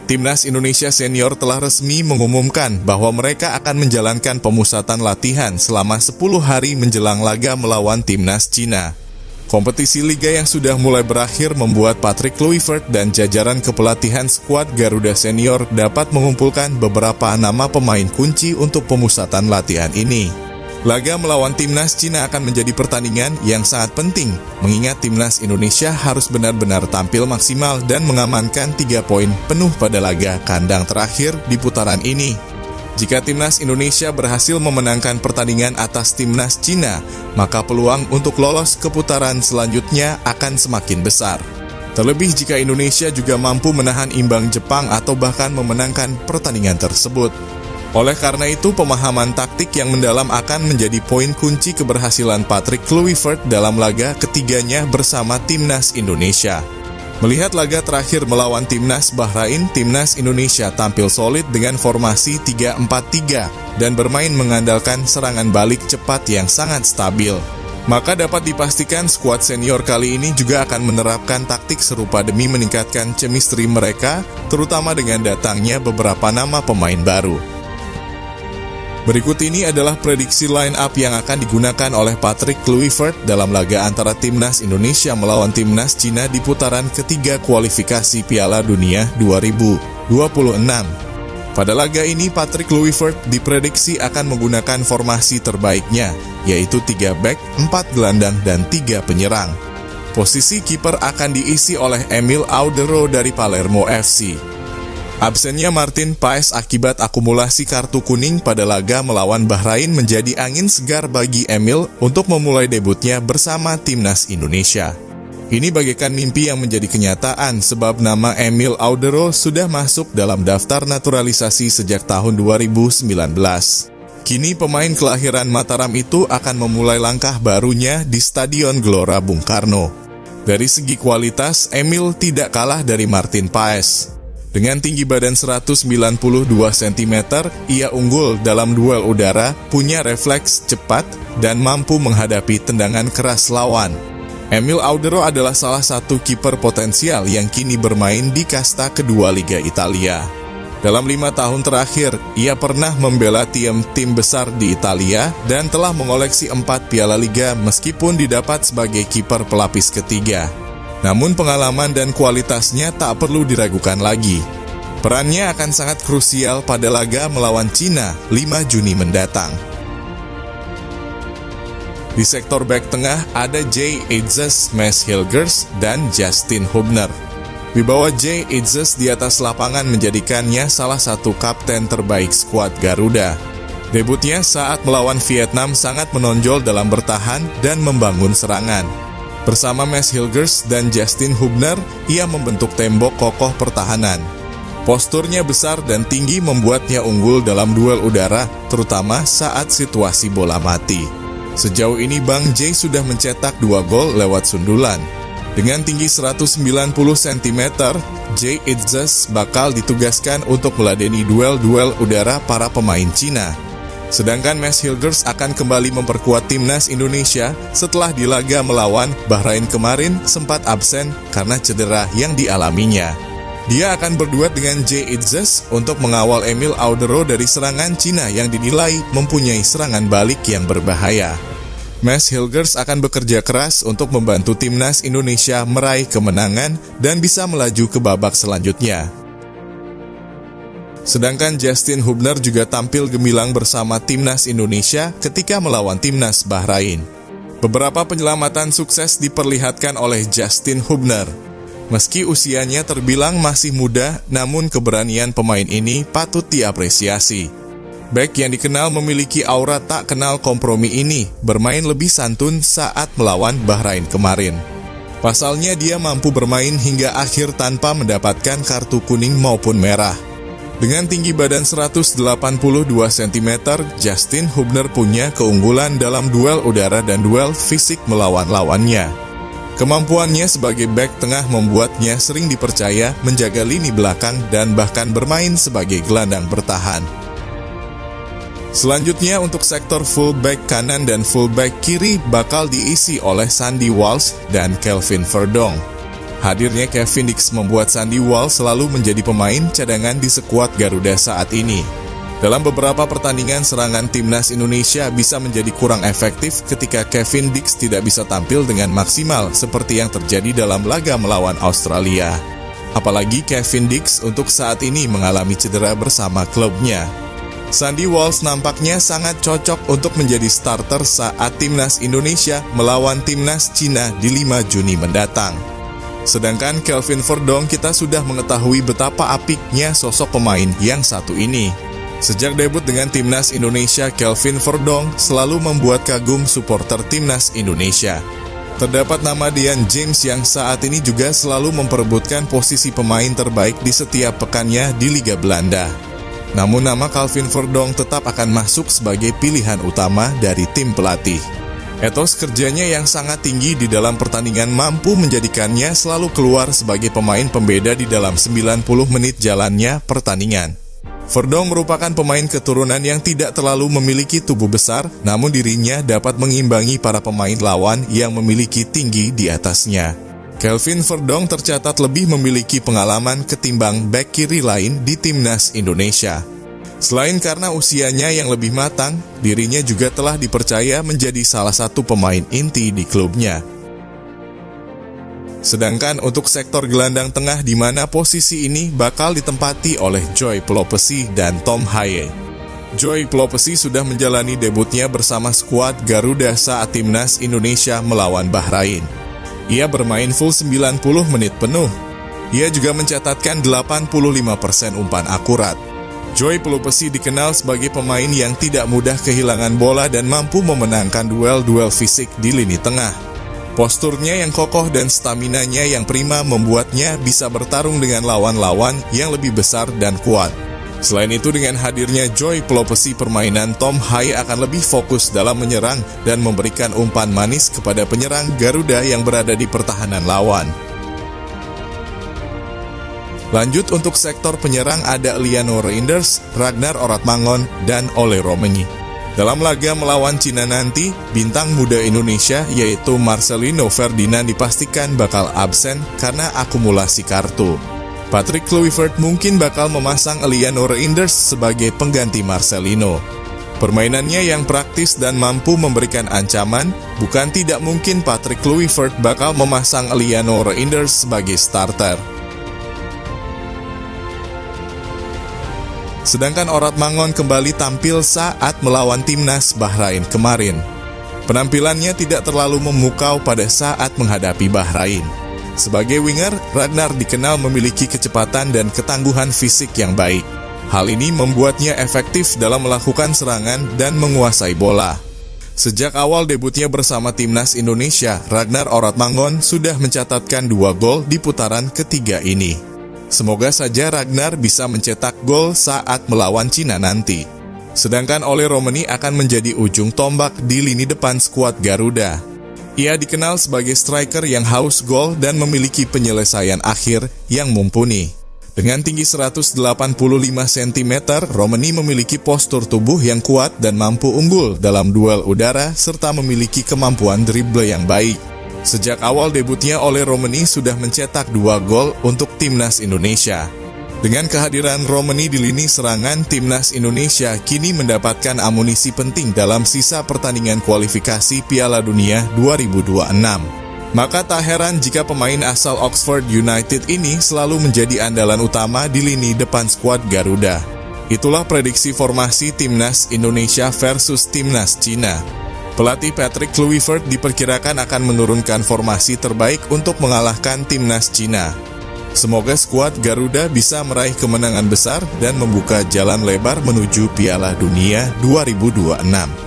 Timnas Indonesia Senior telah resmi mengumumkan bahwa mereka akan menjalankan pemusatan latihan selama 10 hari menjelang laga melawan Timnas Cina. Kompetisi liga yang sudah mulai berakhir membuat Patrick Kluivert dan jajaran kepelatihan skuad Garuda Senior dapat mengumpulkan beberapa nama pemain kunci untuk pemusatan latihan ini. Laga melawan Timnas Cina akan menjadi pertandingan yang sangat penting, mengingat Timnas Indonesia harus benar-benar tampil maksimal dan mengamankan 3 poin penuh pada laga kandang terakhir di putaran ini. Jika Timnas Indonesia berhasil memenangkan pertandingan atas Timnas Cina, maka peluang untuk lolos ke putaran selanjutnya akan semakin besar. Terlebih jika Indonesia juga mampu menahan imbang Jepang atau bahkan memenangkan pertandingan tersebut. Oleh karena itu, pemahaman taktik yang mendalam akan menjadi poin kunci keberhasilan Patrick Kluivert dalam laga ketiganya bersama Timnas Indonesia. Melihat laga terakhir melawan Timnas Bahrain, Timnas Indonesia tampil solid dengan formasi 3-4-3 dan bermain mengandalkan serangan balik cepat yang sangat stabil. Maka dapat dipastikan skuad senior kali ini juga akan menerapkan taktik serupa demi meningkatkan chemistry mereka, terutama dengan datangnya beberapa nama pemain baru. Berikut ini adalah prediksi line-up yang akan digunakan oleh Patrick Kluivert dalam laga antara Timnas Indonesia melawan Timnas Cina di putaran ketiga kualifikasi Piala Dunia 2026. Pada laga ini, Patrick Kluivert diprediksi akan menggunakan formasi terbaiknya, yaitu 3 bek, 4 gelandang, dan 3 penyerang. Posisi kiper akan diisi oleh Emil Audero dari Palermo FC. Absennya Martin Paes akibat akumulasi kartu kuning pada laga melawan Bahrain menjadi angin segar bagi Emil untuk memulai debutnya bersama Timnas Indonesia. Ini bagaikan mimpi yang menjadi kenyataan sebab nama Emil Audero sudah masuk dalam daftar naturalisasi sejak tahun 2019. Kini pemain kelahiran Mataram itu akan memulai langkah barunya di Stadion Gelora Bung Karno. Dari segi kualitas, Emil tidak kalah dari Martin Paes. Dengan tinggi badan 192 cm, ia unggul dalam duel udara, punya refleks cepat, dan mampu menghadapi tendangan keras lawan. Emil Audero adalah salah satu kiper potensial yang kini bermain di kasta kedua Liga Italia. Dalam 5 tahun terakhir, ia pernah membela tim besar di Italia dan telah mengoleksi 4 Piala Liga meskipun didapat sebagai kiper pelapis ketiga. Namun pengalaman dan kualitasnya tak perlu diragukan lagi. Perannya akan sangat krusial pada laga melawan Cina 5 Juni mendatang. Di sektor bek tengah ada Jay Itzes, Mads Hilgers, dan Justin Hubner. Wibawa Jay Itzes di atas lapangan menjadikannya salah satu kapten terbaik skuad Garuda. Debutnya saat melawan Vietnam sangat menonjol dalam bertahan dan membangun serangan. Bersama Mads Hilgers dan Justin Hubner, ia membentuk tembok kokoh pertahanan. Posturnya besar dan tinggi membuatnya unggul dalam duel udara, terutama saat situasi bola mati. Sejauh ini Bang J sudah mencetak 2 gol lewat sundulan. Dengan tinggi 190 cm, Jay Itzes bakal ditugaskan untuk meladeni duel-duel udara para pemain Cina. Sedangkan Mads Hilgers akan kembali memperkuat Timnas Indonesia setelah di laga melawan Bahrain kemarin sempat absen karena cedera yang dialaminya. Dia akan berduet dengan Jay Itzes untuk mengawal Emil Audero dari serangan Cina yang dinilai mempunyai serangan balik yang berbahaya. Mads Hilgers akan bekerja keras untuk membantu Timnas Indonesia meraih kemenangan dan bisa melaju ke babak selanjutnya. Sedangkan Justin Hubner juga tampil gemilang bersama Timnas Indonesia ketika melawan Timnas Bahrain. Beberapa penyelamatan sukses diperlihatkan oleh Justin Hubner. Meski usianya terbilang masih muda, namun keberanian pemain ini patut diapresiasi. Bek yang dikenal memiliki aura tak kenal kompromi ini bermain lebih santun saat melawan Bahrain kemarin. Pasalnya dia mampu bermain hingga akhir tanpa mendapatkan kartu kuning maupun merah. Dengan tinggi badan 182 cm, Justin Hubner punya keunggulan dalam duel udara dan duel fisik melawan lawannya. Kemampuannya sebagai bek tengah membuatnya sering dipercaya menjaga lini belakang dan bahkan bermain sebagai gelandang bertahan. Selanjutnya untuk sektor fullback kanan dan fullback kiri bakal diisi oleh Sandy Walsh dan Kelvin Verdong. Hadirnya Kevin Dix membuat Sandy Walsh selalu menjadi pemain cadangan di skuad Garuda saat ini. Dalam beberapa pertandingan, serangan timnas Indonesia bisa menjadi kurang efektif ketika Kevin Dix tidak bisa tampil dengan maksimal seperti yang terjadi dalam laga melawan Australia. Apalagi Kevin Dix untuk saat ini mengalami cedera bersama klubnya. Sandy Walsh nampaknya sangat cocok untuk menjadi starter saat timnas Indonesia melawan timnas Cina di 5 Juni mendatang. Sedangkan Kelvin Verdonk, kita sudah mengetahui betapa apiknya sosok pemain yang satu ini. Sejak debut dengan timnas Indonesia, Kelvin Verdonk selalu membuat kagum supporter timnas Indonesia. Terdapat nama Dian James yang saat ini juga selalu memperebutkan posisi pemain terbaik di setiap pekannya di Liga Belanda. Namun nama Kelvin Verdonk tetap akan masuk sebagai pilihan utama dari tim pelatih. Etos kerjanya yang sangat tinggi di dalam pertandingan mampu menjadikannya selalu keluar sebagai pemain pembeda di dalam 90 menit jalannya pertandingan. Verdonk merupakan pemain keturunan yang tidak terlalu memiliki tubuh besar, namun dirinya dapat mengimbangi para pemain lawan yang memiliki tinggi di atasnya. Kelvin Verdonk tercatat lebih memiliki pengalaman ketimbang bek kiri lain di timnas Indonesia. Selain karena usianya yang lebih matang, dirinya juga telah dipercaya menjadi salah satu pemain inti di klubnya. Sedangkan untuk sektor gelandang tengah di mana posisi ini bakal ditempati oleh Joy Pelopessy dan Tom Haye. Joy Pelopessy sudah menjalani debutnya bersama skuad Garuda saat timnas Indonesia melawan Bahrain. Ia bermain full 90 menit penuh. Ia juga mencatatkan 85% umpan akurat. Joy Pelopessy dikenal sebagai pemain yang tidak mudah kehilangan bola dan mampu memenangkan duel-duel fisik di lini tengah. Posturnya yang kokoh dan staminanya yang prima membuatnya bisa bertarung dengan lawan-lawan yang lebih besar dan kuat. Selain itu, dengan hadirnya Joy Pelopessy, permainan Tom Haye akan lebih fokus dalam menyerang dan memberikan umpan manis kepada penyerang Garuda yang berada di pertahanan lawan. Lanjut untuk sektor penyerang ada Liano Reinders, Ragnar Oratmangon, dan Ole Romeni. Dalam laga melawan Cina nanti, bintang muda Indonesia yaitu Marcelino Ferdinand dipastikan bakal absen karena akumulasi kartu. Patrick Kluivert mungkin bakal memasang Liano Reinders sebagai pengganti Marcelino. Permainannya yang praktis dan mampu memberikan ancaman, bukan tidak mungkin Patrick Kluivert bakal memasang Liano Reinders sebagai starter. Sedangkan Oratmangon kembali tampil saat melawan timnas Bahrain kemarin. Penampilannya tidak terlalu memukau pada saat menghadapi Bahrain. Sebagai winger, Ragnar dikenal memiliki kecepatan dan ketangguhan fisik yang baik. Hal ini membuatnya efektif dalam melakukan serangan dan menguasai bola. Sejak awal debutnya bersama timnas Indonesia, Ragnar Oratmangon sudah mencatatkan 2 gol di putaran ketiga ini. Semoga saja Ragnar bisa mencetak gol saat melawan Cina nanti. Sedangkan Ole Romeni akan menjadi ujung tombak di lini depan skuad Garuda. Ia dikenal sebagai striker yang haus gol dan memiliki penyelesaian akhir yang mumpuni. Dengan tinggi 185 cm, Romeni memiliki postur tubuh yang kuat dan mampu unggul dalam duel udara serta memiliki kemampuan dribble yang baik. Sejak awal debutnya, Ole Romeni sudah mencetak 2 gol untuk timnas Indonesia. Dengan kehadiran Romeni di lini serangan, timnas Indonesia kini mendapatkan amunisi penting dalam sisa pertandingan kualifikasi Piala Dunia 2026. Maka tak heran jika pemain asal Oxford United ini selalu menjadi andalan utama di lini depan skuad Garuda. Itulah prediksi formasi timnas Indonesia versus timnas Cina. Pelatih Patrick Kluivert diperkirakan akan menurunkan formasi terbaik untuk mengalahkan timnas Cina. Semoga skuad Garuda bisa meraih kemenangan besar dan membuka jalan lebar menuju Piala Dunia 2026.